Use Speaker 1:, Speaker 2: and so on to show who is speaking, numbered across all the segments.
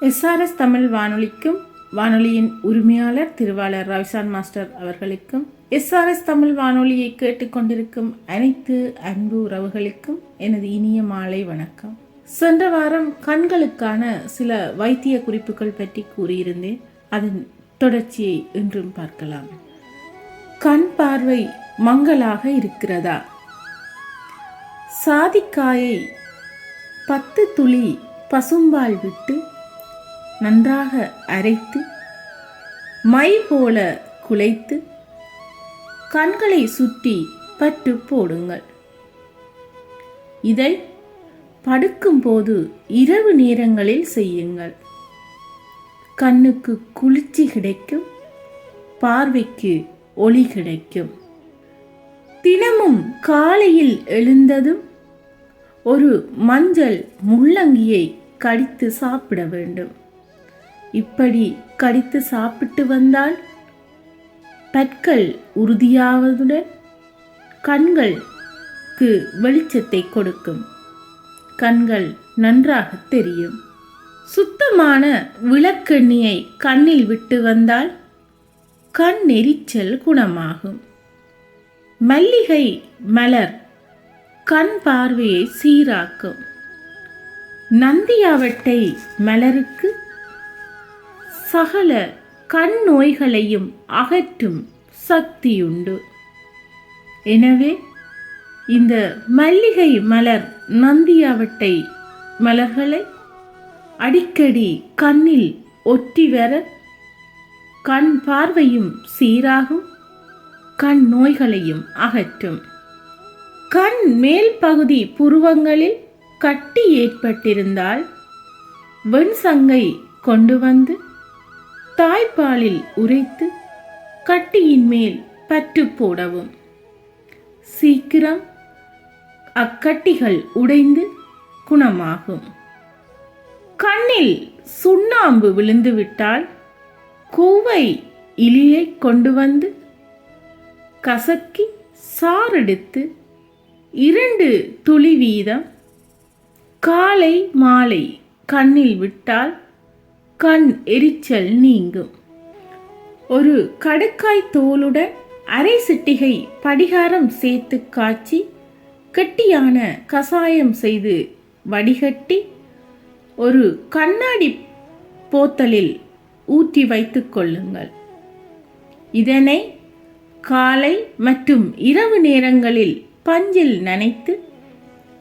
Speaker 1: SRS Tamil வானொலிக்கும் வானொலியின் உரிமையாளர் திருவாளர் ரவிசான் மாஸ்டர் அவர்களுக்கும் எஸ்ஆர்எஸ் தமிழ் வானொலியை கேட்டுக்கொண்டிருக்கும் அனைத்து அன்பு உறவுகளுக்கும் எனது இனிய மாலை வணக்கம். சென்ற வாரம் கண்களுக்கான சில வைத்திய குறிப்புகள் பற்றி கூறியிருந்தேன். அதன் தொடர்ச்சியை இன்றும் பார்க்கலாம். கண் பார்வை மங்கலாக இருக்கிறதா? சாதிக்காயை 10 துளி பசும்பால் விட்டு நன்றாக அரைத்து மை போல குழைத்து கண்களை சுற்றி பற்று போடுங்கள். இதை படுக்கும்போது இரவு நேரங்களில் செய்யுங்கள். கண்ணுக்கு குளிர்ச்சி கிடைக்கும், பார்வைக்கு ஒளி கிடைக்கும். தினமும் காலையில் எழுந்ததும் ஒரு மஞ்சள் முள்ளங்கியை கடித்து சாப்பிட வேண்டும். இப்படி கடித்து சாப்பிட்டு வந்தால் பற்கள் உறுதியாவதுடன் கண்களுக்கு வெளிச்சத்தை கொடுக்கும். கண்கள் நன்றாக தெரியும். சுத்தமான விளக்கெண்ணியை கண்ணில் விட்டு வந்தால் கண் எரிச்சல் குணமாகும். மல்லிகை மலர் கண் பார்வையை சீராக்கும். நந்தியாவட்டை மலருக்கு சகல கண் நோய்களையும் அகற்றும் சக்தியுண்டு. எனவே இந்த மல்லிகை மலர், நந்தியாவட்டை மலர்களை அடிக்கடி கண்ணில் ஒட்டி வர கண் பார்வையும் சீராகும், கண் நோய்களையும் அகற்றும். கண் மேல் பகுதி புருவங்களில் கட்டி ஏற்பட்டிருந்தால் வெண்சங்கை கொண்டு வந்து தாய்ப்பாலில் உரைத்து கட்டியின் மேல் பற்று போடவும். சீக்கிரம் அக்கட்டிகள் உடைந்து குணமாகும். கண்ணில் சுண்ணாம்பு விழுந்துவிட்டால் கூவை இலியை கொண்டு வந்து கசக்கி சாறெடுத்து 2 துளி வீதம் காலை மாலை கண்ணில் விட்டால் கண் எரிச்சல் நீங்கும். ஒரு கடுக்காய் தோலுடன் அரை சிட்டிகை படிகாரம் சேர்த்து காய்ச்சி கெட்டியான கசாயம் செய்து வடிகட்டி ஒரு கண்ணாடி போத்தலில் ஊற்றி வைத்துக் கொள்ளுங்கள். இதனை காலை மற்றும் இரவு நேரங்களில் பஞ்சில் நனைத்து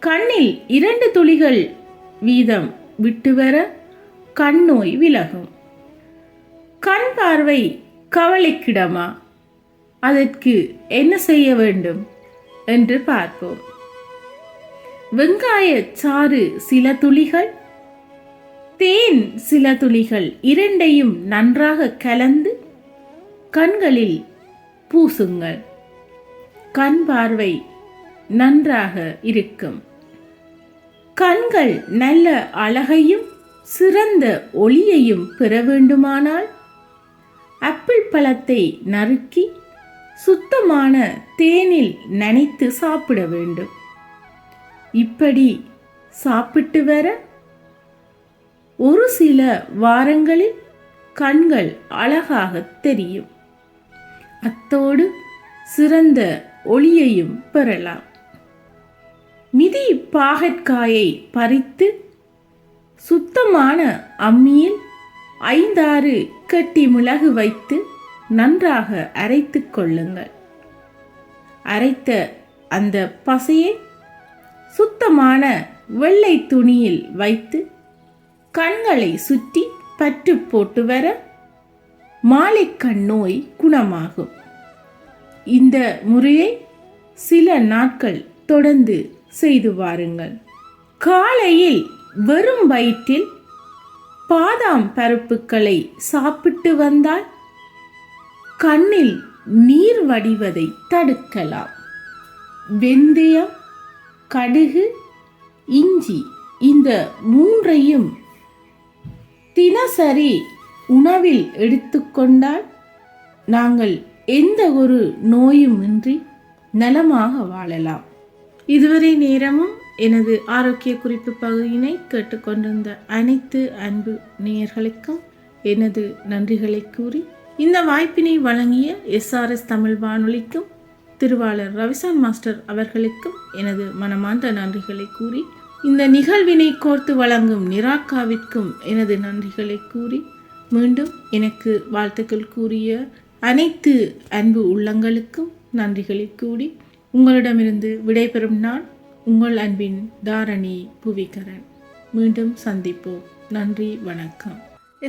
Speaker 1: கண்ணில் 2 துளிகள் வீதம் விட்டு வர கண் நோய் விலகும். கண் பார்வை கவலைக்கிடமா? அதற்கு என்ன செய்ய வேண்டும் என்று பார்ப்போம். வெங்காய சாறு சில துளிகள், தேன் சில துளிகள், இரண்டையும் நன்றாக கலந்து கண்களில் பூசுங்கள். கண் பார்வை நன்றாக இருக்கும். கண்கள் நல்ல அழகையும் சிறந்த ஒளியையும் பெற வேண்டுமானால் ஆப்பிள் பழத்தை நறுக்கி சுத்தமான தேனில் நனைத்து சாப்பிட வேண்டும். இப்படி சாப்பிட்டு வர ஒரு சில வாரங்களில் கண்கள் அழகாக தெரியும். அத்தோடு சிறந்த ஒளியையும் பெறலாம். மிதி பாகற்காயை பறித்து சுத்தமான அம்மியில் 5-6 கட்டி மிளகு வைத்து நன்றாக அரைத்து கொள்ளுங்கள். அரைத்த அந்த பசையை சுத்தமான வெள்ளை துணியில் வைத்து கண்களை சுற்றி பற்று போட்டு வர மாலைக்கண் நோய் குணமாகும். இந்த முறையை சில நாட்கள் தொடர்ந்து செய்து வாருங்கள். காலையில் வெறும் வயிற்றில் பாதாம் பருப்புகளை சாப்பிட்டு வந்தால் கண்ணில் நீர் வடிவதை தடுக்கலாம். வெந்தயம், கடுகு, இஞ்சி இந்த 3ஐயும் தினசரி உணவில் எடுத்துக்கொண்டால் நாங்கள் எந்த ஒரு நோயும் இன்றி நலமாக வாழலாம். இதுவரை நேரமும் எனது ஆரோக்கிய குறிப்பு பகுதியினை கேட்டுக்கொண்டிருந்த அனைத்து அன்பு நேயர்களுக்கும் எனது நன்றிகளை கூறி, இந்த வாய்ப்பினை வழங்கிய SRS தமிழ் வானொலிக்கும் திருவாளர் ரவிசான் மாஸ்டர் அவர்களுக்கும் எனது மனமார்ந்த நன்றிகளை கூறி, இந்த நிகழ்வினை கோர்த்து வழங்கும் நிராக்காவிற்கும் எனது நன்றிகளை கூறி, மீண்டும் எனக்கு வாழ்த்துக்கள் கூறிய அனைத்து அன்பு உள்ளங்களுக்கும் நன்றிகளை கூறி, உங்களிடமிருந்து விடைபெறும் நான் உங்கள் அன்பின் தாரணி புவிகரன். மீண்டும் சந்திப்போம். நன்றி, வணக்கம்.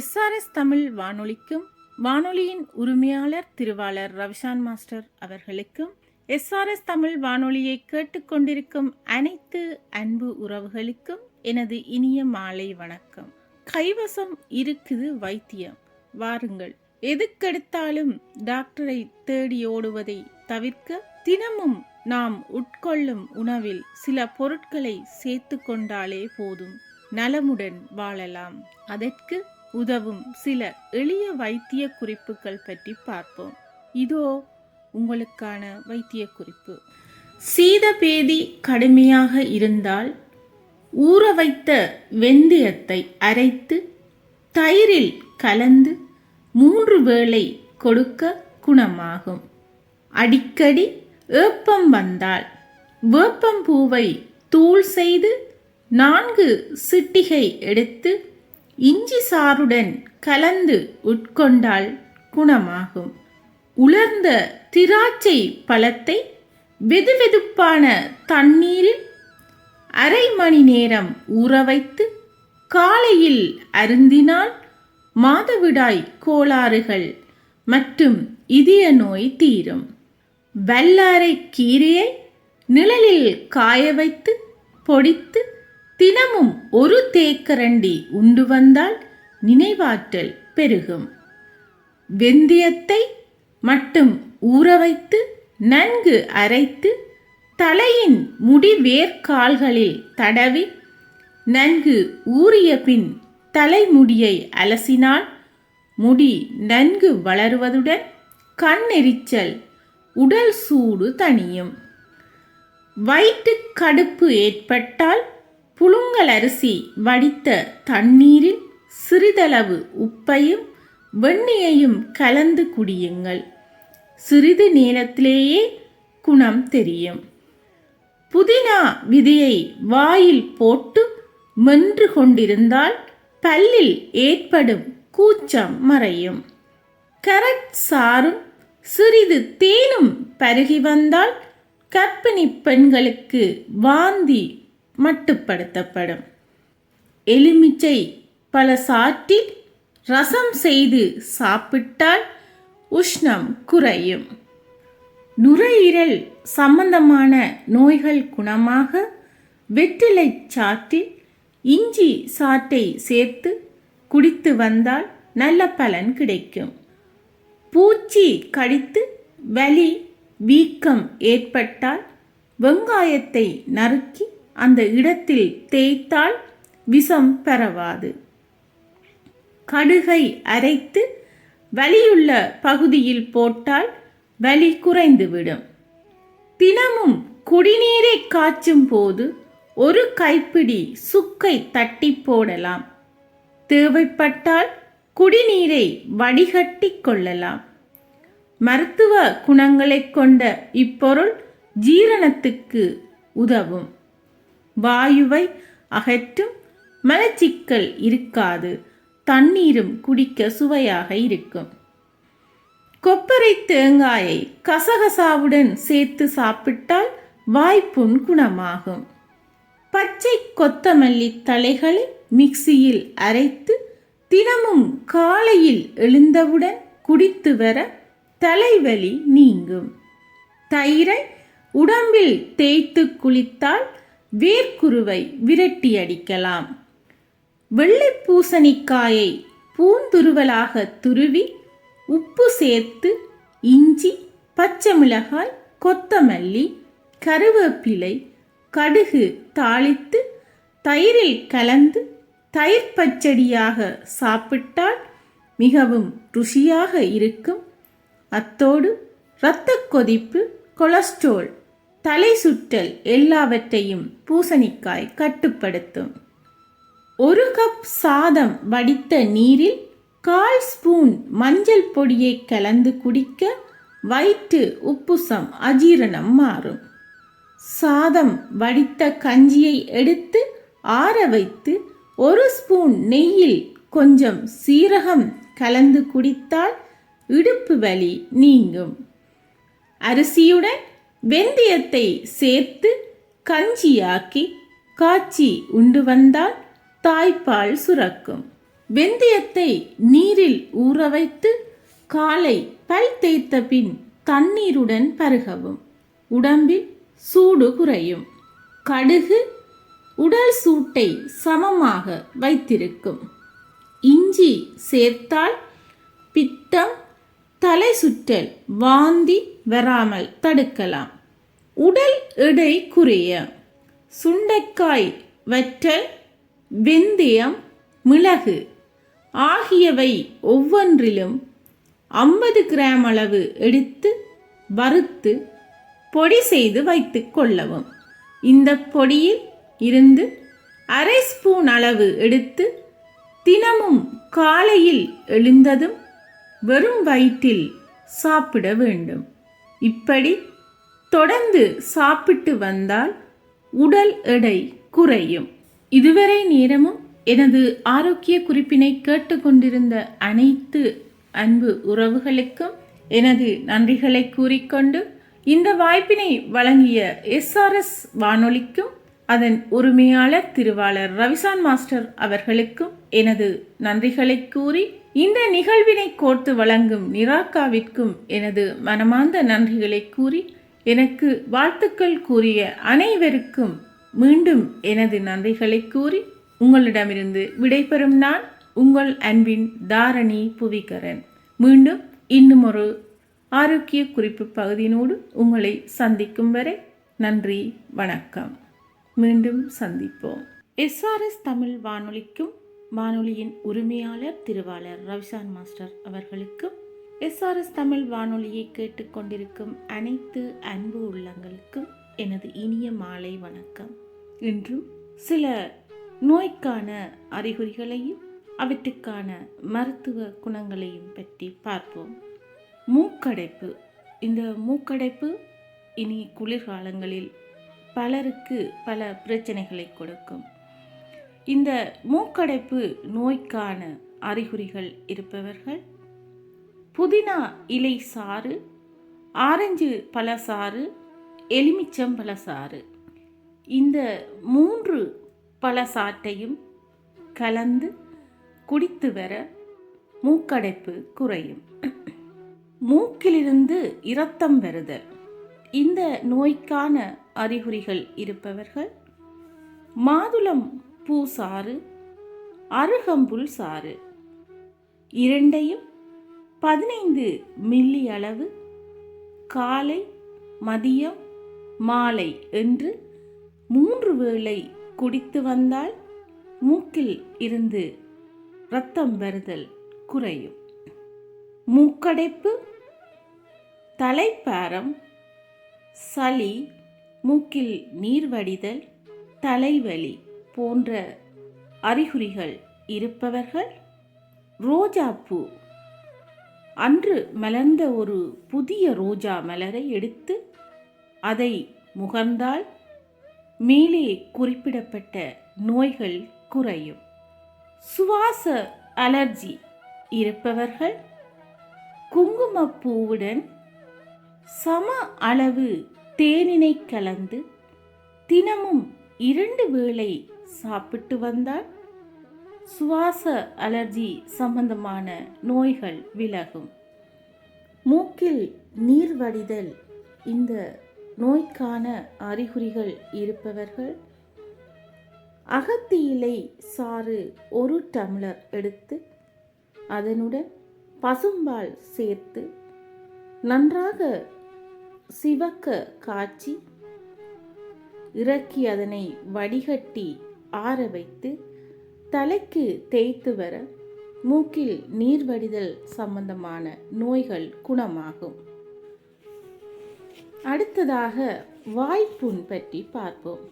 Speaker 1: SRS தமிழ் வானொலிக்கும் வானொலியின் உரிமையாளர் திருவாளர் ரவிசான் மாஸ்டர் அவர்களுக்கும் SRS தமிழ் வானொலியை கேட்டுக்கொண்டிருக்கும் அனைத்து அன்பு உறவுகளுக்கும் எனது இனிய மாலை வணக்கம். கைவசம் இருக்குது வைத்தியம், வாருங்கள். எதுக்கெடுத்தாலும் டாக்டரை தேடி ஓடுவதை தவிர்க்க தினமும் நாம் உட்கொள்ளும் உணவில் சில பொருட்களை சேர்த்து கொண்டாலே போதும், நலமுடன் வாழலாம். அதற்கு உதவும் சில எளிய வைத்திய குறிப்புகள் பற்றி பார்ப்போம். இதோ உங்களுக்கான வைத்திய குறிப்பு. சீதபேதி கடுமையாக இருந்தால் ஊற வைத்த வெந்தயத்தை அரைத்து தயிரில் கலந்து 3 வேளை கொடுக்க குணமாகும். அடிக்கடி ஏப்பம் வந்தால் வேப்பம்பூவை தூள் செய்து 4 சிட்டிகை எடுத்து இஞ்சி சாறுடன் கலந்து உட்கொண்டால் குணமாகும். உலர்ந்த திராட்சை பழத்தை வெதுவெதுப்பான தண்ணீரில் அரை மணி நேரம் ஊற வைத்து காலையில் அருந்தினால் மாதவிடாய் கோளாறுகள் மற்றும் இதய நோய் தீரும். வல்லாரை கீரையை நிழலில் காய வைத்து பொடித்து தினமும் 1 தேக்கரண்டி உண்டு வந்தால் நினைவாற்றல் பெருகும். வெந்தயத்தை மட்டும் ஊற வைத்து நன்கு அரைத்து தலையின் முடிவேர்கால்களில் தடவி நன்கு ஊறிய பின் தலைமுடியை அலசினால் முடி நன்கு வளருவதுடன் கண்ணெரிச்சல், உடல் சூடு தணியும். வயிற்று கடுப்பு ஏற்பட்டால் புழுங்கல் அரிசி வடித்த தண்ணீரில் சிறிதளவு உப்பையும் வெண்ணெயையும் கலந்து குடியுங்கள். சிறிது நேரத்திலேயே குணம் தெரியும். புதினா விதையை வாயில் போட்டு மென்று கொண்டிருந்தால் பல்லில் ஏற்படும் கூச்சம் மறையும். கரட் சாறும் சிறிது தேனும் பருகி வந்தால் கர்ப்பிணி பெண்களுக்கு வாந்தி மட்டுப்படுத்தப்படும். எலுமிச்சை பல சாற்றில் ரசம் செய்து சாப்பிட்டால் உஷ்ணம் குறையும். நுரையீரல் சம்பந்தமான நோய்கள் குணமாக வெற்றிலை சாற்றில் இஞ்சி சாற்றை சேர்த்து குடித்து வந்தால் நல்ல பலன் கிடைக்கும். பூச்சி கடித்து வலி வீக்கம் ஏற்பட்டால் வெங்காயத்தை நறுக்கி அந்த இடத்தில் தேய்த்தால் விஷம் பரவாது. கடுகை அரைத்து வலியுள்ள பகுதியில் போட்டால் வலி குறைந்துவிடும். தினமும் குடிநீரை காய்ச்சும் போது 1 கைப்பிடி சுக்கை தட்டி போடலாம். தேவைப்பட்டால் குடிநீரை வடிகட்டி கொள்ளலாம். மருத்துவ குணங்களை கொண்ட இப்பொருள் ஜீரணத்துக்கு உதவும். வாயுவை அகற்றும். மலச்சிக்கல் இருக்காது. தண்ணீரும் குடிக்க சுவையாக இருக்கும். கொப்பரை தேங்காயை கசகசாவுடன் சேர்த்து சாப்பிட்டால் வாய்ப்புண் குணமாகும். பச்சை கொத்தமல்லி தழைகளை மிக்சியில் அரைத்து தினமும் காலையில் எழுந்தவுடன் குடித்து வர தலைவலி நீங்கும். தயிரை உடம்பில் தேய்த்து குளித்தால் வேர்க்குருவை விரட்டி அடிக்கலாம். வெள்ளை பூசணிக்காயை பூந்துருவலாக துருவி உப்பு சேர்த்து இஞ்சி, பச்சை மிளகாய், கொத்தமல்லி, கருவேப்பிலை, கடுகு தாளித்து தயிரில் கலந்து தயிர் பச்சடியாக சாப்பிட்டால் மிகவும் ருசியாக இருக்கும். அத்தோடு இரத்த கொதிப்பு, கொலஸ்ட்ரால் தலை சுற்றல் எல்லாவற்றையும் பூசணிக்காய் கட்டுப்படுத்தும். 1 கப் சாதம் வடித்த நீரில் 1/4 ஸ்பூன் மஞ்சள் பொடியை கலந்து குடிக்க வயிற்று உப்புசம் அஜீரணம் மாறும். சாதம் வடித்த கஞ்சியை எடுத்து ஆற வைத்து 1 ஸ்பூன் நெய்யில் கொஞ்சம் சீரகம் கலந்து குடித்தால் இடுப்பு வலி நீங்கும். அரிசியுடன் வெந்தயத்தை சேர்த்து கஞ்சியாக்கி காய்ச்சி உண்டு வந்தால் தாய்ப்பால் சுரக்கும். வெந்தயத்தை நீரில் ஊற வைத்து காலை பல் தேய்த்த பின் தண்ணீருடன் பருகவும். உடம்பில் சூடு குறையும். கடுகு உடல் சூட்டை சமமாக வைத்திருக்கும். இஞ்சி சேர்த்தால் பித்தம், தலை சுற்றல், வாந்தி வராமல் தடுக்கலாம். உடல் எடை குறைய சுண்டைக்காய் வற்றல், வெந்தயம், மிளகு ஆகியவை ஒவ்வொன்றிலும் 50 கிராம் அளவு எடுத்து வறுத்து பொடி செய்து வைத்துக் கொள்ளவும். இந்த பொடியில் இருந்து 1/2 ஸ்பூன் அளவு எடுத்து தினமும் காலையில் எழுந்ததும் வெறும் வயிற்றில் சாப்பிட வேண்டும். இப்படி தொடர்ந்து சாப்பிட்டு வந்தால் உடல் எடை குறையும். இதுவரை நேரமும் எனது ஆரோக்கிய குறிப்பினை கேட்டுக்கொண்டிருந்த அனைத்து அன்பு உறவுகளுக்கும் எனது நன்றிகளை கூறிக்கொண்டு, இந்த வாய்ப்பினை வழங்கிய SRS வானொலிக்கும் அதன் உரிமையாளர் திருவாளர் ரவிசான் மாஸ்டர் அவர்களுக்கும் எனது நன்றிகளை கூறி, இந்த நிகழ்வினை கோர்த்து வழங்கும் நிராக்காவிற்கும் எனது மனமார்ந்த நன்றிகளை கூறி, எனக்கு வாழ்த்துக்கள் கூறிய அனைவருக்கும் மீண்டும் எனது நன்றிகளை கூறி உங்களிடமிருந்து விடைபெறும் நான் உங்கள் அன்பின் தாரணி புவிகரன். மீண்டும் இன்னும் ஒரு ஆரோக்கிய குறிப்பு பகுதியினோடு உங்களை சந்திக்கும் வரை நன்றி, வணக்கம். மீண்டும் சந்திப்போம். SRS தமிழ் வானொலிக்கும் வானொலியின் உரிமையாளர் திருவாளர் ரவிசான் மாஸ்டர் அவர்களுக்கும் SRS தமிழ் வானொலியை கேட்டுக்கொண்டிருக்கும் அனைத்து அன்பு உள்ளங்களுக்கும் எனது இனிய மாலை வணக்கம். இன்றும் சில நோய்க்கான அறிகுறிகளையும் அவற்றுக்கான மருத்துவ குணங்களையும் பற்றி பார்ப்போம். மூக்கடைப்பு. இந்த மூக்கடைப்பு இனி குளிர்காலங்களில் பலருக்கு பல பிரச்சனைகளை கொடுக்கும். இந்த மூக்கடைப்பு நோய்க்கான அறிகுறிகள் இருப்பவர்கள் புதினா இலை சாறு, ஆரஞ்சு பழசாறு, எலுமிச்சம் பழசாறு, இந்த 3 பழச்சாற்றையும் கலந்து குடித்து வர மூக்கடைப்பு குறையும். மூக்கிலிருந்து இரத்தம் வருதல். இந்த நோய்க்கான அறிகுறிகள் இருப்பவர்கள் மாதுளம் பூ சாறு, அருகம்புல் சாறு இரண்டையும் 15 மில்லி அளவு காலை, மதியம், மாலை என்று 3 வேளை குடித்து வந்தால் மூக்கில் இருந்து இரத்தம் வருதல் குறையும். மூக்கடைப்பு, தலைப்பாரம், சளி, மூக்கில் நீர் வடிதல், தலைவலி போன்ற அறிகுறிகள் இருப்பவர்கள் ரோஜாப்பூ, அன்று மலர்ந்த ஒரு புதிய ரோஜா மலரை எடுத்து அதை முகர்ந்தால் மேலே குறிப்பிடப்பட்ட நோய்கள் குறையும். சுவாச அலர்ஜி இருப்பவர்கள் குங்குமப்பூவுடன் சம அளவு தேனினை கலந்து தினமும் 2 வேளை சாப்பிட்டு வந்தால் சுவாச அலர்ஜி சம்பந்தமான நோய்கள் விலகும். மூக்கில் நீர் வடிதல். இந்த நோய்க்கான அறிகுறிகள் இருப்பவர்கள் அகத்தி இலை சாறு 1 டம்ளர் எடுத்து அதனுடன் பசும்பால் சேர்த்து நன்றாக சிவக்க காய்ச்சி இறக்கி அதனை வடிகட்டி ஆற வைத்து தலைக்கு தேய்த்து வர மூக்கில் நீர் வடிதல் சம்பந்தமான நோய்கள் குணமாகும். அடுத்ததாக வாய்ப்புண் பற்றி பார்ப்போம்.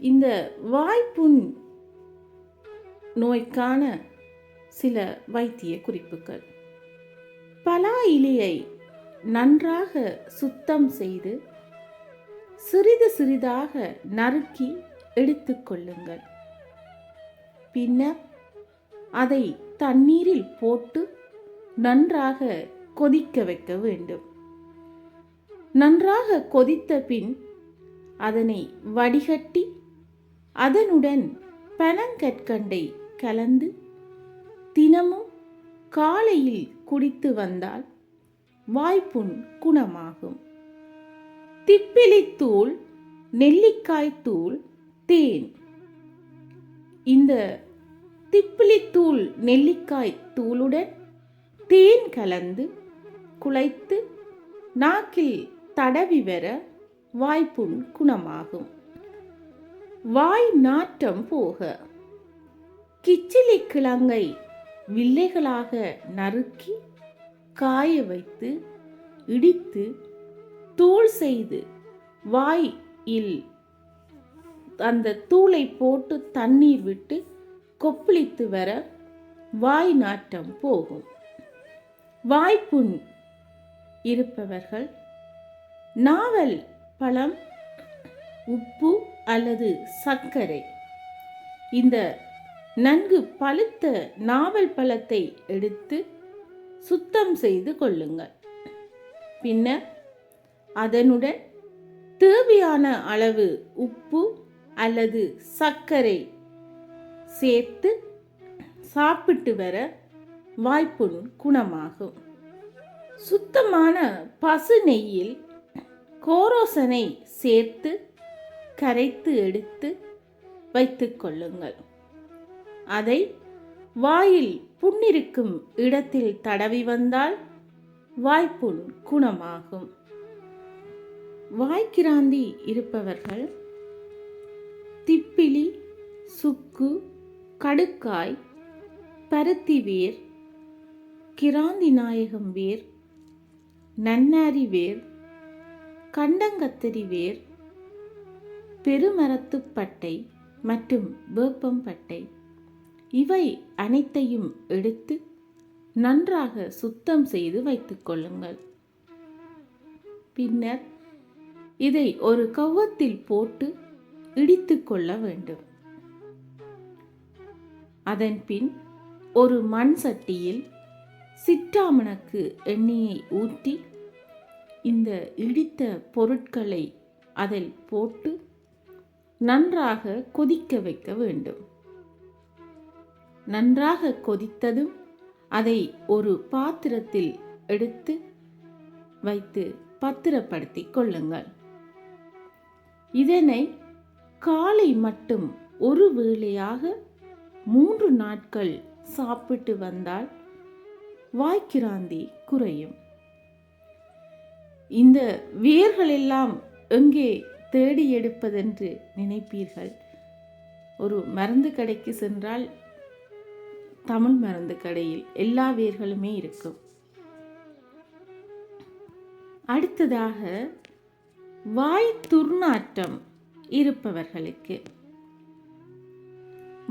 Speaker 1: இந்த வாய்ப்புண் நோய்க்கான சில வைத்திய குறிப்புகள். பலா இலையை நன்றாக சுத்தம் செய்து சிறிது சிறிதாக நறுக்கி எடுத்துக்கொள்ளுங்கள். பின்னர் அதை தண்ணீரில் போட்டு நன்றாக கொதிக்க வைக்க வேண்டும். நன்றாக கொதித்த பின் அதனை வடிகட்டி அதனுடன் பனங்கற்கண்டை கலந்து தினமும் காலையில் குடித்து வந்தால் வாய்ப்புண் குணமாகும். திப்பிலித்தூள், நெல்லிக்காய் தூள், தேன். இந்த திப்பிலித்தூள் நெல்லிக்காய் தூளுடன் தேன் கலந்து குழைத்து நாக்கில் தடவி வர வாய்ப்புண் குணமாகும். வாய் நாற்றம் போக கிச்சிலி கிழங்கை வில்லைகளாக நறுக்கி காய வைத்து இடித்து தூள் செய்து வாயில் அந்த தூளை போட்டு தண்ணீர் விட்டு கொப்பளித்து வர வாய் நாற்றம் போகும். வாய்ப்புண் இருப்பவர்கள் நாவல் பழம், உப்பு அல்லது சர்க்கரை, இந்த நன்கு பழுத்த நாவல் பழத்தை எடுத்து சுத்தம் செய்து கொள்ளுங்கள். பின்னர் அதனுடன் தேவையான அளவு உப்பு அல்லது சர்க்கரை சேர்த்து சாப்பிட்டு வர வாய்ப்புண் குணமாகும். சுத்தமான பசு நெய்யில் கோரோசனை சேர்த்து கரைத்து எடுத்து வைத்துக் கொள்ளுங்கள். அதை வாயில் புண்ணிருக்கும் இடத்தில் தடவி வந்தால் வாய்ப்புண் குணமாகும். வாய்க்கிராந்தி இருப்பவர்கள் திப்பிலி, சுக்கு, கடுக்காய், பருத்தி வேர், கிராந்தி நாயகம் வேர், நன்னாரி வேர், கண்டங்கத்திரி வேர், பெருமரத்துப்பட்டை மற்றும் வேப்பம்பட்டை இவை அனைத்தையும் எடுத்து நன்றாக சுத்தம் செய்து வைத்துக் கொள்ளுங்கள். பின்னர் இதை ஒரு கவ்வத்தில் போட்டு இடித்து கொள்ள வேண்டும். அதன் பின் ஒரு மண் சட்டியில் சிற்றாமணக்கு எண்ணெயை ஊற்றி இந்த இடித்த பொருட்களை அதில் போட்டு நன்றாக கொதிக்க வைக்க வேண்டும். நன்றாக கொதித்ததும் அதை ஒரு பாத்திரத்தில் எடுத்து வைத்து பத்திரப்படுத்திக் கொள்ளுங்கள். இதனை காலை மட்டும் ஒரு வேளையாக 3 நாட்கள் சாப்பிட்டு வந்தால் வாய்க்கிராந்தி குறையும். இந்த வேர்களெல்லாம் எங்கே தேடி எடுப்பதென்று நினைப்பீர்கள். ஒரு மருந்து கடைக்கு சென்றால் தமிழ் மருந்து கடையில் எல்லா வேர்களுமே இருக்கும். அடுத்ததாக வாய் துர்நாற்றம் இருப்பவர்களுக்கு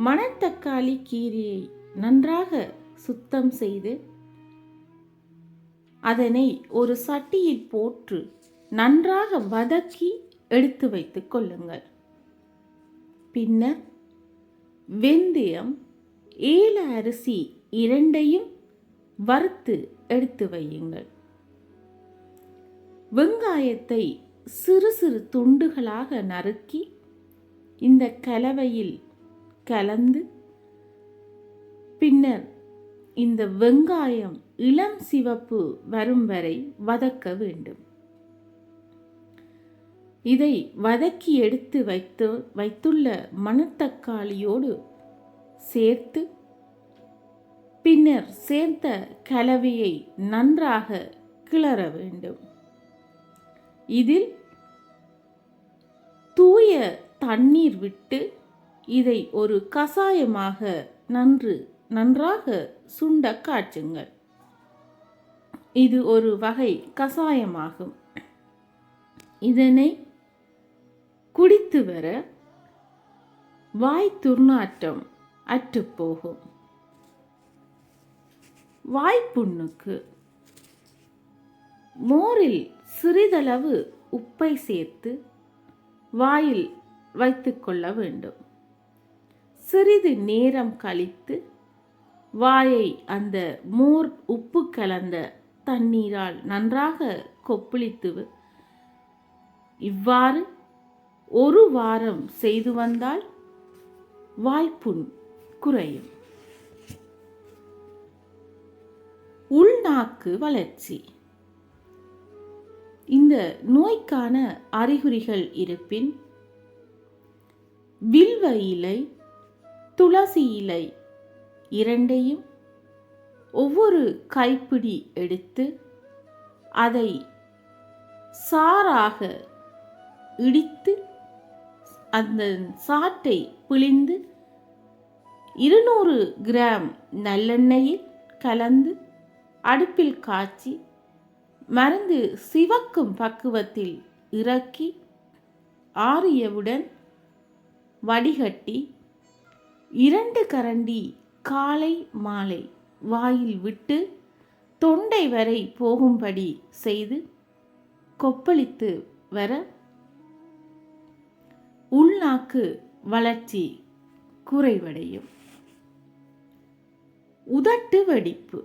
Speaker 1: மணத்தக்காளி கீரையை நன்றாக சுத்தம் செய்து அதனை ஒரு சட்டியில் போட்டு நன்றாக வதக்கி எடுத்து வைத்துக் கொள்ளுங்கள். பின்னர் வெந்தயம், ஏல அரிசி இரண்டையும் வறுத்து எடுத்து வையுங்கள். வெங்காயத்தை சிறு சிறு துண்டுகளாக நறுக்கி இந்த கலவையில் கலந்து பின்னர் இந்த வெங்காயம் இளம் சிவப்பு வரும் வரை வதக்க வேண்டும். இதை வதக்கி எடுத்து வைத்துள்ள மணத்தக்காளியோடு சேர்த்து பின்னர் சேர்த்த கலவையை நன்றாக கிளற வேண்டும். இதில் தூய தண்ணீர் விட்டு இதை ஒரு கசாயமாக நன்றாக சுண்ட காய்ச்சுங்கள். இது ஒரு வகை கசாயமாகும். இதனை குடித்து வர வாய் துர்நாற்றம் அற்றுப்போகும். வாய்ப்புண்ணுக்கு மோரில் சிறிதளவு உப்பை சேர்த்து வாயில் வைத்துக்கொள்ள வேண்டும். சிறிது நேரம் கழித்து வாயை அந்த மோர் உப்பு கலந்த தண்ணீரால் நன்றாக கொப்பளித்து இவ்வாறு 1 வாரம் செய்து வந்தால் வாய்ப்புண் குறையும். உள்நாக்கு வளர்ச்சி. இந்த நோய்க்கான அறிகுறிகள் இருப்பின் வில்வ இலை, துளசி இலை இரண்டையும் ஒவ்வொரு கைப்பிடி எடுத்து அதை சாறாக இடித்து அந்த சாற்றை பிழிந்து 200 கிராம் நல்லெண்ணெயில் கலந்து அடுப்பில் காய்ச்சி மருந்து சிவக்கும் பக்குவத்தில் இறக்கி ஆறியவுடன் வடிகட்டி 2 கரண்டி காலை மாலை வாயில் விட்டு தொண்டை வரை போகும்படி செய்து கொப்பளித்து வர உள்நாக்கு வளர்ச்சி குறைவடையும். உதட்டு வெடிப்பு.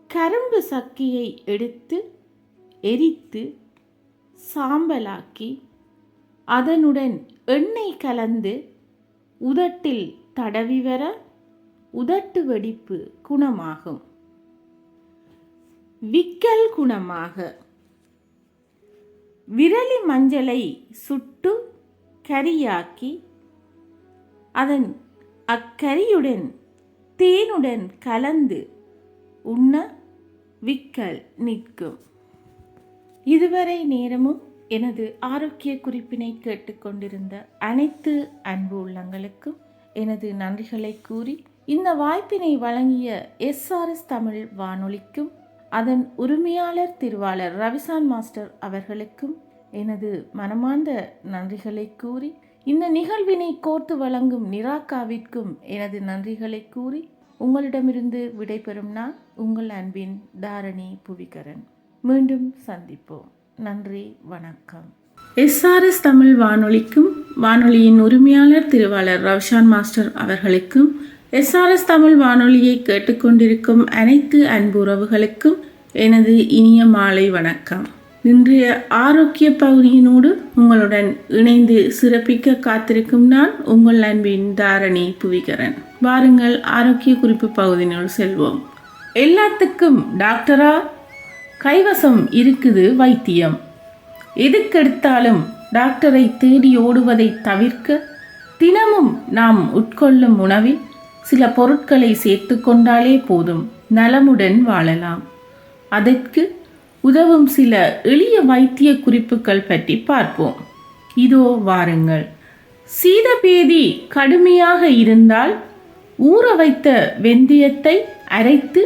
Speaker 1: கரும்பு சக்கையை எடுத்து எரித்து சாம்பலாக்கி அதனுடன் எண்ணெய் கலந்து உதட்டில் தடவி வர உதட்டு வெடிப்பு குணமாகும். விக்கல் குணமாக விரலி மஞ்சளை சுட்டு கரியாக்கி அதன் அக்கரியுடன் தேனுடன் கலந்து உண்ண விக்கல் நிற்கும். இதுவரை நேரமும் எனது ஆரோக்கிய குறிப்பினை கேட்டுக்கொண்டிருந்த அனைத்து அன்பு உள்ளங்களுக்கும் எனது நன்றிகளை கூறி இந்த வாய்ப்பினை வழங்கிய SRS தமிழ் வானொலிக்கும் அதன் உரிமையாளர் திருவாளர் ரவிசான் மாஸ்டர் அவர்களுக்கும் எனது மனமார்ந்த நன்றிகளை கூறி இந்த நிகழ்வினை கோர்த்து வழங்கும் நிராகாவிற்கும் எனது நன்றிகளை கூறி உங்களிடமிருந்து விடைபெறும் நான் உங்கள் அன்பின் தாரணி புவிகரன். மீண்டும் சந்திப்போம். நன்றி, வணக்கம். SRS தமிழ் வானொலிக்கும் வானொலியின் உரிமையாளர் திருவாளர் ரவிசான் மாஸ்டர் அவர்களுக்கும் SRS தமிழ் வானொலியை கேட்டுக்கொண்டிருக்கும் அனைத்து அன்பு உறவுகளுக்கும் எனது இனிய மாலை வணக்கம். இன்றைய ஆரோக்கிய பகுதியினோடு உங்களுடன் இணைந்து சிறப்பிக்க காத்திருக்கும் நான் உங்கள் அன்பின் தாரணி புவிகரன். வாருங்கள், ஆரோக்கிய குறிப்பு பகுதியினுள் செல்வோம். எல்லாத்துக்கும் டாக்டரா? கைவசம் இருக்குது வைத்தியம். எதுக்கெடுத்தாலும் டாக்டரை தேடி ஓடுவதை தவிர்க்க தினமும் நாம் உட்கொள்ளும் உணவில் சில பொருட்களை சேர்த்து கொண்டாலே போதும், நலமுடன் வாழலாம். அதற்கு உதவும் சில எளிய வைத்திய குறிப்புகள் பற்றி பார்ப்போம். இதோ வாருங்கள். சீதபேதி கடுமையாக இருந்தால் ஊற வைத்த வெந்தயத்தை அரைத்து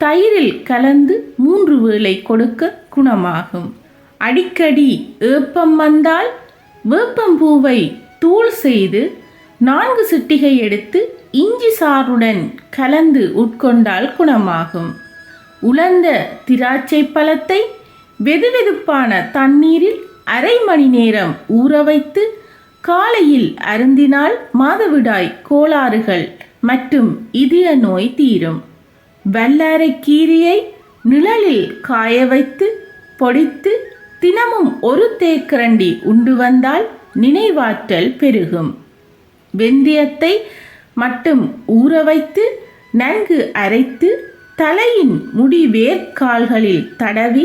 Speaker 1: தயிரில் கலந்து 3 வேளை கொடுக்க குணமாகும். அடிக்கடி ஏப்பம் வந்தால் வேப்பம்பூவை தூள் செய்து 4 சிட்டிகை எடுத்து இஞ்சி சாறுடன் கலந்து உட்கொண்டால் குணமாகும். உலர்ந்த திராட்சை பழத்தை வெதுவெதுப்பான தண்ணீரில் 1/2 மணி நேரம் ஊற வைத்து காலையில் அருந்தினால் மாதவிடாய் கோளாறுகள் மற்றும் இதய நோய் தீரும். வல்லாரை கீரையை நிழலில் காய வைத்து பொடித்து தினமும் 1 தேக்கரண்டி உண்டு வந்தால் நினைவாற்றல் பெருகும். வெந்தயத்தை மட்டும் ஊற வைத்து நன்கு அரைத்து தலையின் முடி வேர்க்கால்களில் தடவி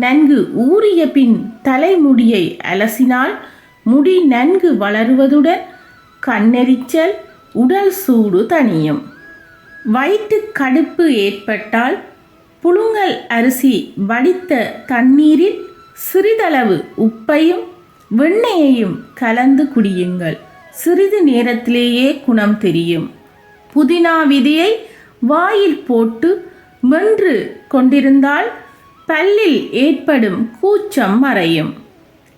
Speaker 1: நன்கு ஊறிய பின் தலைமுடியை அலசினால் முடி நன்கு வளருவதுடன் கண்ணெரிச்சல், உடல் சூடு தணியும். வயிற்று கடுப்பு ஏற்பட்டால் புழுங்கல் அரிசி வடித்த தண்ணீரில் சிறிதளவு உப்பையும் வெண்ணெயையும் கலந்து குடியுங்கள். சிறிது நேரத்திலேயே குணம் தெரியும். புதினா விதையை வாயில் போட்டு மென்று கொண்டிருந்தால் பல்லில் ஏற்படும் கூச்சம் மறையும்.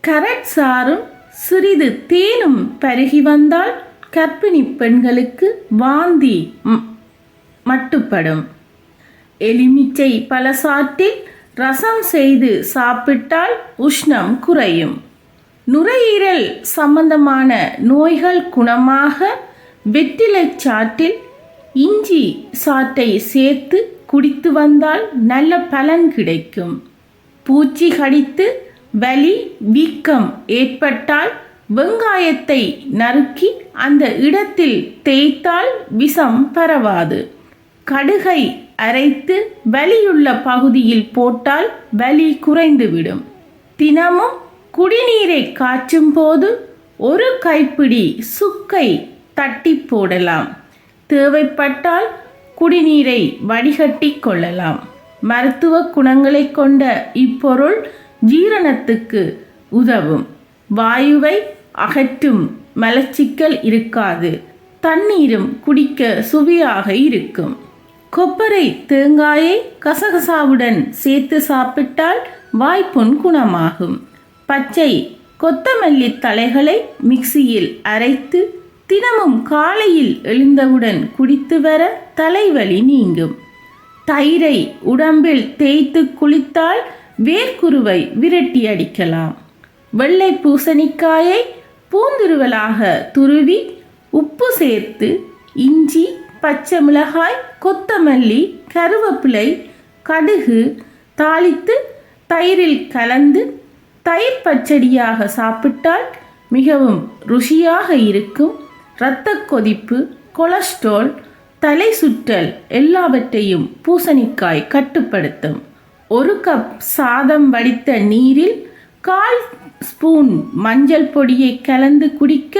Speaker 1: கரட் சாறும் சிறிது தேனும் பருகி வந்தால் கர்ப்பிணி பெண்களுக்கு வாந்தி மட்டுப்படும். எலுமிச்சை பழச்சாற்றில் ரசம் செய்து சாப்பிட்டால் உஷ்ணம் குறையும். நுரையீரல் சம்பந்தமான நோய்கள் குணமாக வெற்றிலை சாற்றில் இஞ்சி சாற்றை சேர்த்து குடித்து வந்தால் நல்ல பலன் கிடைக்கும். பூச்சி கடித்து வலி வீக்கம் ஏற்பட்டால் வெங்காயத்தை நறுக்கி அந்த இடத்தில் தேய்த்தால் விஷம் பரவாது. கடுகை அரைத்து வலியுள்ள பகுதியில் போட்டால் வலி குறைந்துவிடும். தினமும் குடிநீரை காய்ச்சும் போது ஒரு கைப்பிடி சுக்கை தட்டி போடலாம். தேவைப்பட்டால் குடிநீரை வடிகட்டி கொள்ளலாம். மருத்துவ குணங்களை கொண்ட இப்பொருள் ஜீரணத்துக்கு உதவும். வாயுவை அகற்றும் மலச்சிக்கல் இருக்காது. தண்ணீரும் குடிக்க சுவையாக இருக்கும். கொப்பரை தேங்காயை கசகசாவுடன் சேர்த்து சாப்பிட்டால் வாய்ப்புண் குணமாகும். பச்சை கொத்தமல்லி தலைகளை மிக்சியில் அரைத்து தினமும் காலையில் எழுந்தவுடன் குடித்து வர தலைவலி நீங்கும். தயிரை உடம்பில் தேய்த்து குளித்தால் வேர்க்குருவை விரட்டி அடிக்கலாம். வெள்ளை பூசணிக்காயை பூந்துருவலாக துருவி உப்பு சேர்த்து இஞ்சி பச்சை மிளகாய் கொத்தமல்லி கருவேப்பிலை கடுகு தாளித்து தயிரில் கலந்து தயிர் பச்சடியாக சாப்பிட்டால் மிகவும் ருசியாக இருக்கும். இரத்த கொதிப்பு கொலஸ்ட்ரால் தலை சுற்றல் எல்லாவற்றையும் பூசணிக்காய் கட்டுப்படுத்தும். ஒரு கப் சாதம் வடித்த நீரில் 1/4 ஸ்பூன் மஞ்சள் பொடியை கலந்து குடிக்க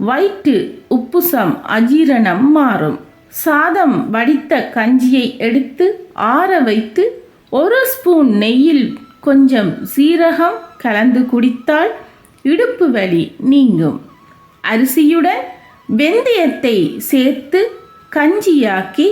Speaker 1: வயிற்று உப்புசம் அஜீரணம் மாறும். சாதம் வடித்த கஞ்சியை எடுத்து ஆற வைத்து 1 ஸ்பூன் நெய்யில் கொஞ்சம் சீரகம் கலந்து குடித்தால் இடுப்பு வலி நீங்கும். அரிசியுடன் வெந்தயத்தை சேர்த்து கஞ்சியாக்கி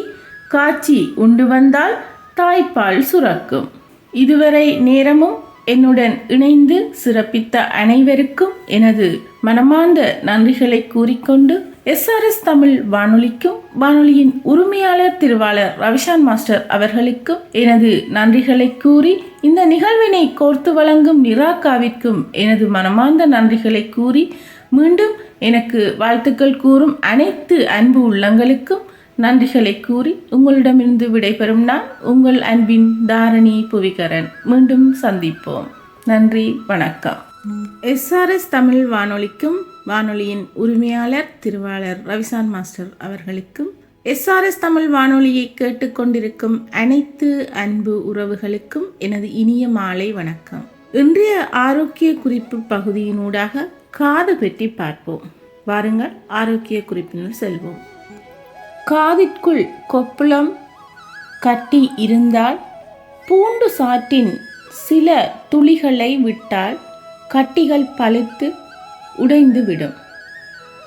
Speaker 1: காய்ச்சி உண்டு வந்தால் தாய்ப்பால் சுரக்கும். இதுவரை நேரமும் என்னுடன் இணைந்து சிறப்பித்த அனைவருக்கும் எனது மனமார்ந்த நன்றிகளை கூறிக்கொண்டு SRS தமிழ் வானொலிக்கும் வானொலியின் உரிமையாளர் திருவாளர் ரவிசான் மாஸ்டர் அவர்களுக்கும் எனது நன்றிகளை கூறி இந்த நிகழ்வினை கோர்த்து வழங்கும் நிராகாவிற்கும் எனது மனமார்ந்த நன்றிகளை கூறி மீண்டும் எனக்கு வாழ்த்துக்கள் கூறும் அனைத்து அன்பு உள்ளங்களுக்கும் நன்றிகளை கூறி உங்களிடமிருந்து விடைபெறும் நான் உங்கள் அன்பின் தாரணி புவிகரன். மீண்டும் சந்திப்போம். நன்றி, வணக்கம். SRS தமிழ் வானொலிக்கும் வானொலியின் உரிமையாளர் திருவாளர் ரவிசான் மாஸ்டர் அவர்களுக்கும் SRS தமிழ் வானொலியை கேட்டுக்கொண்டிருக்கும் அனைத்து அன்பு உறவுகளுக்கும் எனது இனிய மாலை வணக்கம். இன்றைய ஆரோக்கிய குறிப்பு பகுதியினூடாக காது பற்றி பார்ப்போம். வாருங்கள், ஆரோக்கிய குறிப்பினுள் செல்வோம். காதிற்குள் கொப்புளம் கட்டி இருந்தால் பூண்டு சாற்றின் சில துளிகளை விட்டால் கட்டிகள் பழுத்து உடைந்துவிடும்.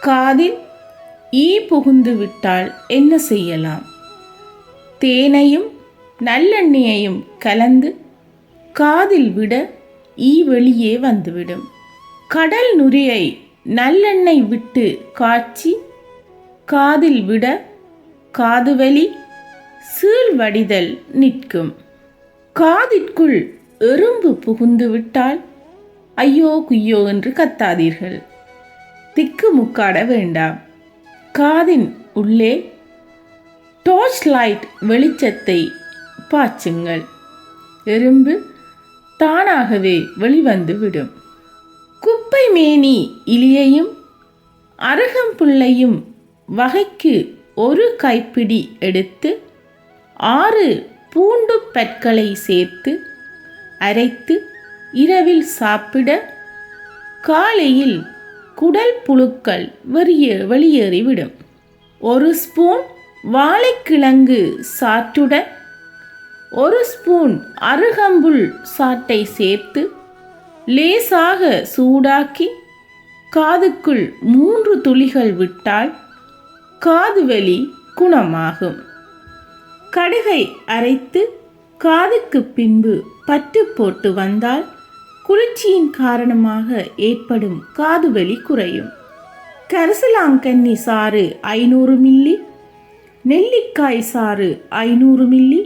Speaker 1: காதில் ஈ புகுந்து விட்டால் என்ன செய்யலாம்? தேனையும் நல்லெண்ணெயையும் கலந்து காதில் விட ஈ வெளியே வந்துவிடும். கடல் நுரையை நல்லெண்ணெய் விட்டு காய்ச்சி காதில் விட காதுவலி சீழ்வடிதல் நிற்கும். காதிற்குள் எறும்பு புகுந்து விட்டால் ஐயோ குய்யோ என்று கத்தாதீர்கள். திக்கு முக்காட வேண்டாம். காதின் உள்ளே டார்ச் லைட் வெளிச்சத்தை பாய்ச்சுங்கள். எறும்பு தானாகவே வெளிவந்து விடும். குப்பை மேனி இலியையும் அருகம்புல்லையும் வகைக்கு 1 கைப்பிடி எடுத்து 6 பூண்டு பற்களை சேர்த்து அரைத்து இரவில் சாப்பிட காலையில் குடல் புழுக்கள் வெளியேறிவிடும். 1 ஸ்பூன் வாழைக்கிழங்கு சாற்றுடன் 1 ஸ்பூன் அருகம்புல் சாற்றை சேர்த்து லேசாக சூடாக்கி காதுக்குள் 3 துளிகள் விட்டால் காதுவலி குணமாகும். கடுகை அரைத்து காதுக்கு பின்பு பற்று போட்டு வந்தால் குளிர்ச்சியின் காரணமாக ஏற்படும் காதுவலி குறையும். கரிசலாங்கண்ணி சாறு 500 மில்லி, நெல்லிக்காய் சாறு 500 மில்லி,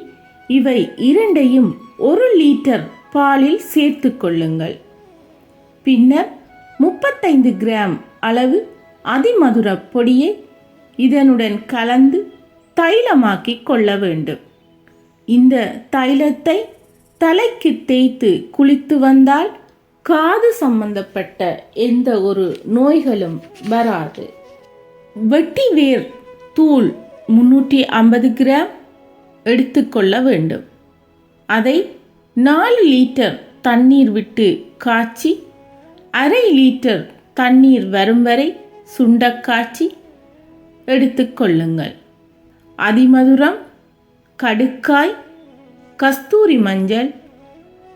Speaker 1: இவை இரண்டையும் 1 லிட்டர் பாலில் சேர்த்து கொள்ளுங்கள். பின்னர் 35 கிராம் அளவு அதிமதுர பொடியை இதனுடன் கலந்து தைலமாக்கி கொள்ள வேண்டும். இந்த தைலத்தை தலைக்கு தேய்த்து குளித்து வந்தால் காது சம்பந்தப்பட்ட எந்த ஒரு நோய்களும் வராது. வெட்டிவேர் தூள் 350 கிராம் எடுத்துக்கொள்ள வேண்டும். அதை 4 லிட்டர் தண்ணீர் விட்டு காய்ச்சி 1/2 லிட்டர் தண்ணீர் வரும் வரை சுண்ட காய்ச்சி எடுத்துக்கொள்ளுங்கள். அதிமதுரம், கடுக்காய், கஸ்தூரி மஞ்சள்,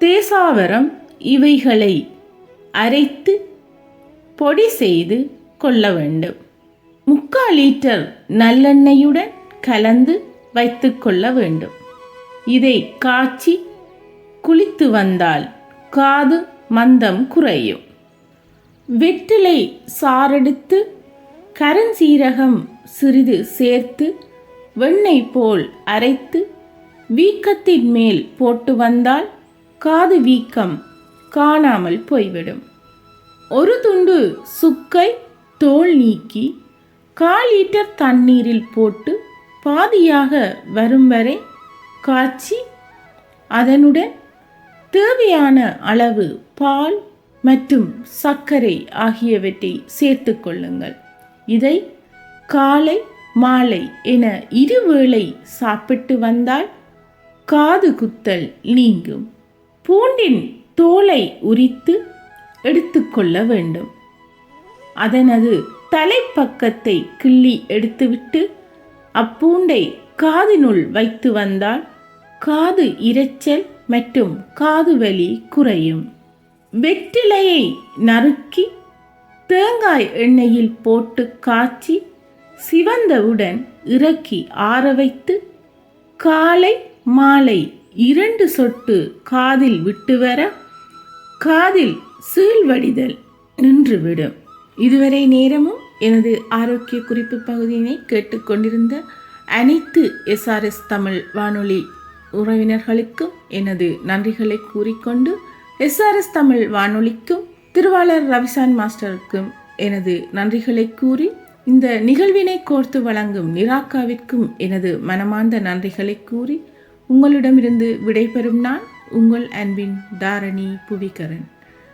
Speaker 1: தேசாவரம் இவைகளை அரைத்து பொடி செய்து கொள்ள வேண்டும். 3/4 லிட்டர் நல்லெண்ணெயுடன் கலந்து வைத்து கொள்ள வேண்டும். இதை காய்ச்சி குளித்து வந்தால் காது மந்தம் குறையும். வெற்றிலை சாறெடுத்து கருஞ்சீரகம் சிறிது சேர்த்து வெண்ணெய் போல் அரைத்து வீக்கத்தின் மேல் போட்டு வந்தால் காது வீக்கம் காணாமல் போய்விடும். 1 துண்டு சுக்கை தோல் நீக்கி 1/4 லிட்டர் தண்ணீரில் போட்டு பாதியாக வரும் வரை காய்ச்சி அதனுடன் தேவையான அளவு பால் மற்றும் சர்க்கரை ஆகியவற்றை சேர்த்து கொள்ளுங்கள். இதை காலை மாலை என 2 வேளை சாப்பிட்டு வந்தால் காது குத்தல் நீங்கும். பூண்டின் தோலை உரித்து எடுத்துக்கொள்ள வேண்டும். அதனது தலைப்பக்கத்தை கிள்ளி எடுத்துவிட்டு அப்பூண்டை காதினுள் வைத்து வந்தால் காது இரைச்சல் மற்றும் காது வலி குறையும். வெற்றிலையை நறுக்கி தேங்காய் எண்ணெயில் போட்டு காய்ச்சி சிவந்தவுடன் இறக்கி ஆற வைத்து காலை மாலை 2 சொட்டு காதில் விட்டு வர காதில் சீழ்வடிதல் நின்றுவிடும். இதுவரை நேரமும் எனது ஆரோக்கிய குறிப்பு பகுதியினை கேட்டுக்கொண்டிருந்த அனைத்து SRS தமிழ் வானொலி உறவினர்களுக்கும் எனது நன்றிகளை கூறிக்கொண்டு SRS தமிழ் வானொலிக்கும் திருவாளர் ரவிசான் மாஸ்டருக்கும் எனது நன்றிகளை கூறி இந்த நிகழ்வினை கோர்த்து வழங்கும் நிராக்காவிற்கும் எனது மனமார்ந்த நன்றிகளை கூறி உங்களிடமிருந்து விடைபெறும் நான் உங்கள் அன்பின் தாரணி புவிகரன்.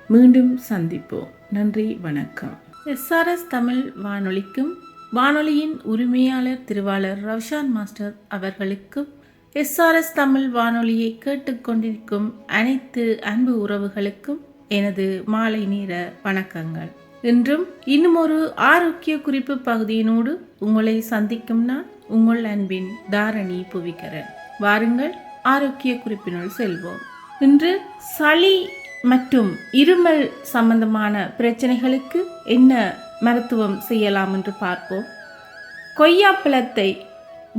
Speaker 1: மீண்டும் சந்திப்போம். நன்றி, வணக்கம். SRS தமிழ் வானொலிக்கும் வானொலியின் உரிமையாளர் திருவாளர் ரவிசான் மாஸ்டர் அவர்களுக்கும் SRS தமிழ் வானொலியை கேட்டுக்கொண்டிருக்கும் அனைத்து அன்பு உறவுகளுக்கும் எனது மாலை நேர வணக்கங்கள். இன்றும் இன்னும் ஒரு ஆரோக்கிய குறிப்பு பகுதியினோடு உங்களை சந்திக்கும் நான் உங்கள் அன்பின் தாரணி புவிகரன். வாருங்கள், ஆரோக்கிய குறிப்பினுள் செல்வோம். இன்று சளி மற்றும் இருமல் சம்பந்தமான பிரச்சனைகளுக்கு என்ன மருத்துவம் செய்யலாம் என்று பார்ப்போம். கொய்யாப்பழத்தை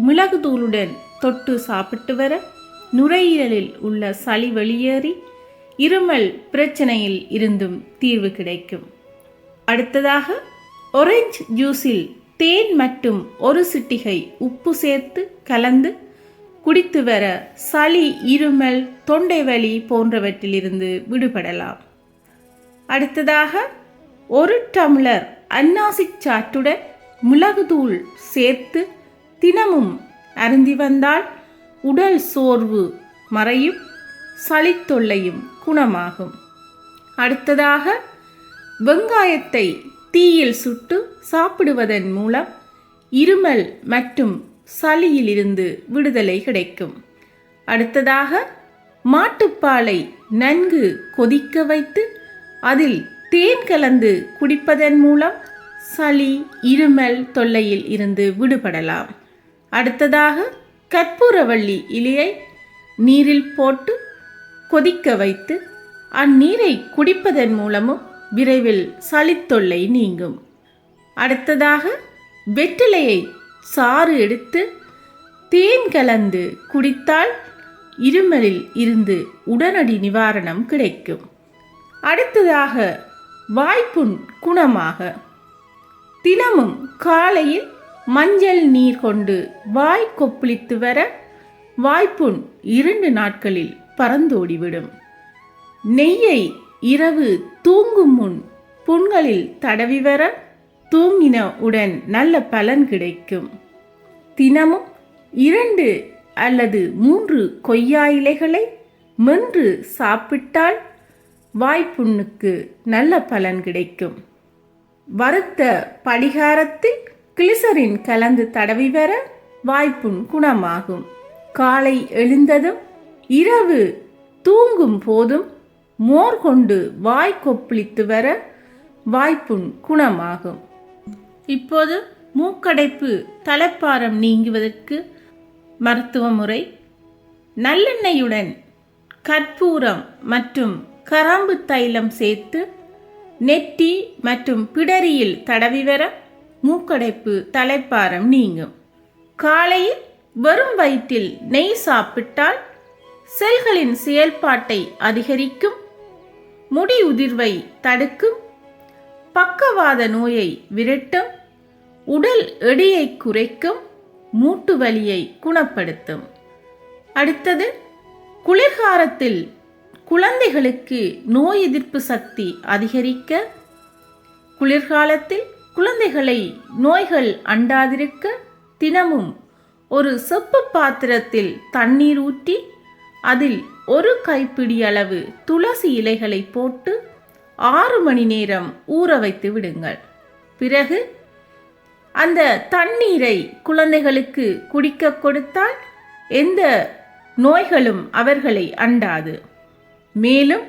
Speaker 1: மிளகுதூளுடன் தொட்டு சாப்பிட்டு வர நுரையீரலில் உள்ள சளி வெளியேறி இருமல் பிரச்சனையில் இருந்தும் தீர்வு கிடைக்கும். அடுத்ததாக ஆரஞ்சு ஜூஸில் தேன் மற்றும் 1 சிட்டிகை உப்பு சேர்த்து கலந்து குடித்து வர சளி, இருமல், தொண்டை வலி போன்றவற்றிலிருந்து விடுபடலாம். அடுத்ததாக 1 டம்ளர் அன்னாசிச் சாற்றுடன் மிளகுதூள் சேர்த்து தினமும் அருந்தி வந்தால் உடல் சோர்வு மறையும், சளித்தொல்லையும் குணமாகும். அடுத்ததாக வெங்காயத்தை தீயில் சுட்டு சாப்பிடுவதன் மூலம் இருமல் மற்றும் சளியிலிருந்து விடுதலை கிடைக்கும். அடுத்ததாக மாட்டுப்பாலை நன்கு கொதிக்க வைத்து அதில் தேன் கலந்து குடிப்பதன் மூலம் சளி, இருமல் தொல்லையில் இருந்து விடுபடலாம். அடுத்ததாக கற்பூரவள்ளி இலையை நீரில் போட்டு கொதிக்க வைத்து அந்நீரை குடிப்பதன் மூலமும் விரைவில் சளித்தொல்லை நீங்கும். அடுத்ததாக வெற்றிலையை சாறு எடுத்து தேன் கலந்து குடித்தால் இருமலில் இருந்து உடனடி நிவாரணம் கிடைக்கும். அடுத்ததாக வாய்ப்புண் குணமாக தினமும் காலையில் மஞ்சள் நீர் கொண்டு வாய் கொப்பளித்து வர வாய்ப்புண் 2 நாட்களில் பறந்தோடிவிடும். நெய்யை இரவு தூங்கும் முன் புண்களில் தடவி வர தூங்கின உடன் நல்ல பலன் கிடைக்கும். தினமும் 2 அல்லது 3 கொய்யா இலைகளை மென்று சாப்பிட்டால் வாய்ப்புண்ணுக்கு நல்ல பலன் கிடைக்கும். வறுத்த படிகாரத்தில் கிளிசரின் கலந்து தடவி வர வாய்ப்புண் குணமாகும். காலை எழுந்ததும் இரவு தூங்கும் போதும் மோர் கொண்டு வாய் கொப்பளித்து வர வாய்ப்புண் குணமாகும். இப்போது மூக்கடைப்பு தலைப்பாரம் நீங்குவதற்கு மருத்துவ முறை. நல்லெண்ணெயுடன் கற்பூரம் மற்றும் கராம்பு தைலம் சேர்த்து நெற்றி மற்றும் பிடரியில் தடவி வர மூக்கடைப்பு தலைப்பாரம் நீங்கும். காலையில் வெறும் வயிற்றில் நெய் சாப்பிட்டால் செல்களின் செயல்பாட்டை அதிகரிக்கும், முடி உதிர்வை தடுக்கும், பக்கவாத நோயை விரட்டும், உடல் எடையை குறைக்கும், மூட்டு வலியை குணப்படுத்தும். அடுத்தது குளிர்காலத்தில் குழந்தைகளுக்கு நோய் எதிர்ப்பு சக்தி அதிகரிக்க, குளிர்காலத்தில் குழந்தைகளை நோய்கள் அண்டாதிருக்க தினமும் ஒரு செப்பு பாத்திரத்தில் தண்ணீர் ஊற்றி அதில் 1 கைப்பிடி அளவு துளசி இலைகளை போட்டு 6 மணி நேரம் ஊற வைத்து விடுங்கள். பிறகு அந்த தண்ணீரை குழந்தைகளுக்கு குடிக்க கொடுத்தால் எந்த நோய்களும் அவர்களை அண்டாது. மேலும்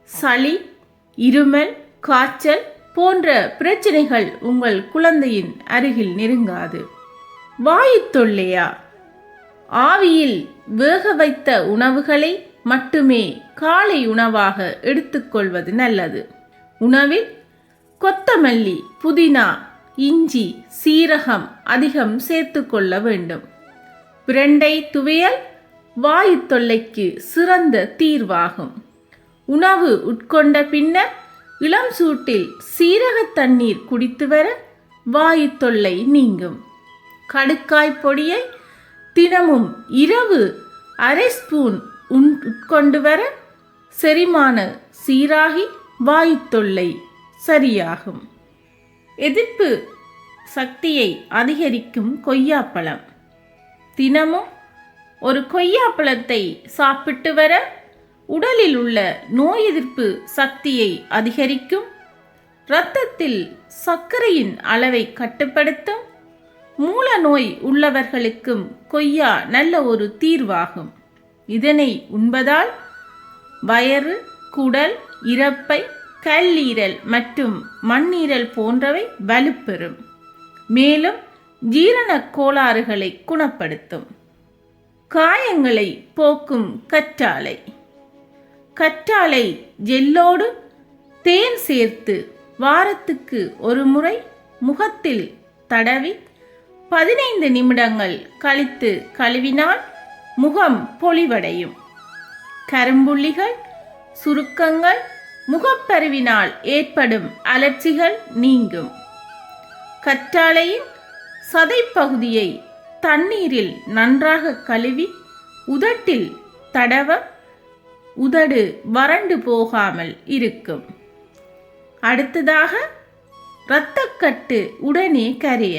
Speaker 1: சளி, இருமல், காய்ச்சல் போன்ற பிரச்சனைகள் உங்கள் குழந்தையின் அருகில் நெருங்காது. வாயு தொல்லையா? ஆவியில் வேக வைத்த உணவுகளை மட்டுமே காலை உணவாக எடுத்துக்கொள்வது நல்லது. உணவில் கொத்தமல்லி, புதினா, இஞ்சி, சீரகம் அதிகம் சேர்த்து கொள்ள வேண்டும். பிரண்டை துவையல் வாயு தொல்லைக்கு சிறந்த தீர்வாகும். உணவு உட்கொண்ட பின்னர் இளம் சூட்டில் சீரக தண்ணீர் குடித்து வர வாயு தொல்லை நீங்கும். கடுக்காய் பொடியை தினமும் இரவு 1/2 ஸ்பூன் உட்கொண்டு வர செரிமான சீராகி வாயு தொல்லை சரியாகும். எதிர்ப்பு சக்தியை அதிகரிக்கும் கொய்யாப்பழம். தினமும் ஒரு கொய்யாப்பழத்தை சாப்பிட்டு வர உடலில் உள்ள நோய் எதிர்ப்பு சக்தியை அதிகரிக்கும், இரத்தத்தில் சர்க்கரையின் அளவை கட்டுப்படுத்தும். மூல நோய் உள்ளவர்களுக்கும் கொய்யா நல்ல ஒரு தீர்வாகும். இதனை உண்பதால் வயிறு, குடல், இரைப்பை, கல்லீரல் மற்றும் மண்ணீரல் போன்றவை வலுப்பெறும். மேலும் ஜீரண கோளாறுகளை குணப்படுத்தும். காயங்களை போக்கும் கற்றாழை. கற்றாழை ஜெல்லோடு தேன் சேர்த்து வாரத்துக்கு 1 முறை முகத்தில் தடவி 15 நிமிடங்கள் கழித்து கழுவினால் முகம் பொலிவடையும். கரும்புள்ளிகள், சுருக்கங்கள், முகப்பருவினால் ஏற்படும் அலர்ச்சிகள் நீங்கும். கற்றாழையின் சதைப்பகுதியை தண்ணீரில் நன்றாக கழுவி உதட்டில் தடவ உதடு வறண்டு போகாமல் இருக்கும். அடுத்ததாக இரத்தக்கட்டு உடனே கரைய.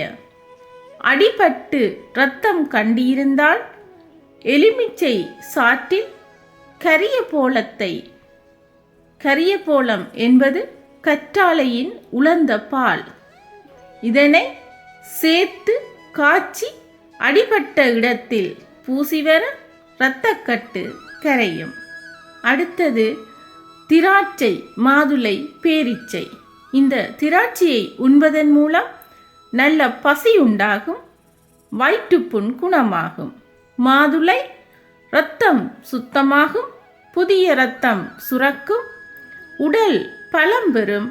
Speaker 1: அடிபட்டு இரத்தம் கண்டிருந்தால் எலுமிச்சை சாற்றில் கரியபோளம் என்பது கற்றாழையின் உலர்ந்த பால். இதனை சேர்த்து காய்ச்சி அடிபட்ட இடத்தில் பூசி வர இரத்தக்கட்டு கரையும். அடுத்தது திராட்சை, மாதுளை, பேரீச்சை. இந்த திராட்சையை உண்பதன் மூலம் நல்ல பசி உண்டாகும், வயிற்றுப்புண் குணமாகும். மாதுளை இரத்தம் சுத்தமாகும், புதிய இரத்தம் சுரக்கும், உடல் பலம் பெறும்,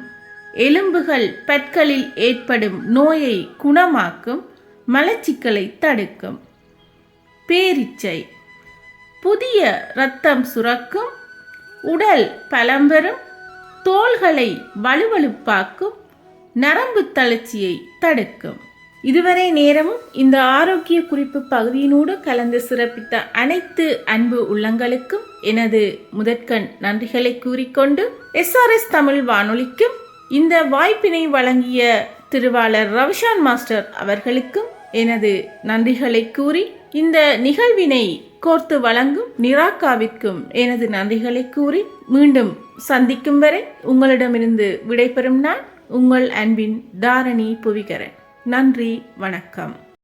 Speaker 1: எலும்புகள் பற்களில் ஏற்படும் நோயை குணமாக்கும், மலச்சிக்கலை தடுக்கும். பேரீச்சை புதிய இரத்தம் சுரக்கும், உடல் பலம் பெறும், தோள்களை வலுவழுப்பாக்கும், நரம்பு தளர்ச்சியை தடுக்கும். இதுவரை நேரமும் இந்த ஆரோக்கிய குறிப்பு பகுதியினோடு கலந்து சிறப்பித்த அனைத்து அன்பு உள்ளங்களுக்கும் எனது முதற்கண் நன்றிகளை கூறிக்கொண்டு SRS தமிழ் வானொலிக்கும் இந்த வாய்ப்பினை வழங்கிய திருவாளர் ரவிஷான் மாஸ்டர் அவர்களுக்கும் எனது நன்றிகளை கூறி, இந்த நிகழ்வினை கோர்த்து வழங்கும் நிராகாவிற்கும் எனது நன்றிகளை கூறி மீண்டும் சந்திக்கும் வரை உங்களிடமிருந்து விடைபெறும் நான் உங்கள் அன்பின் தாரணி புவிகரன். நன்றி, வணக்கம்.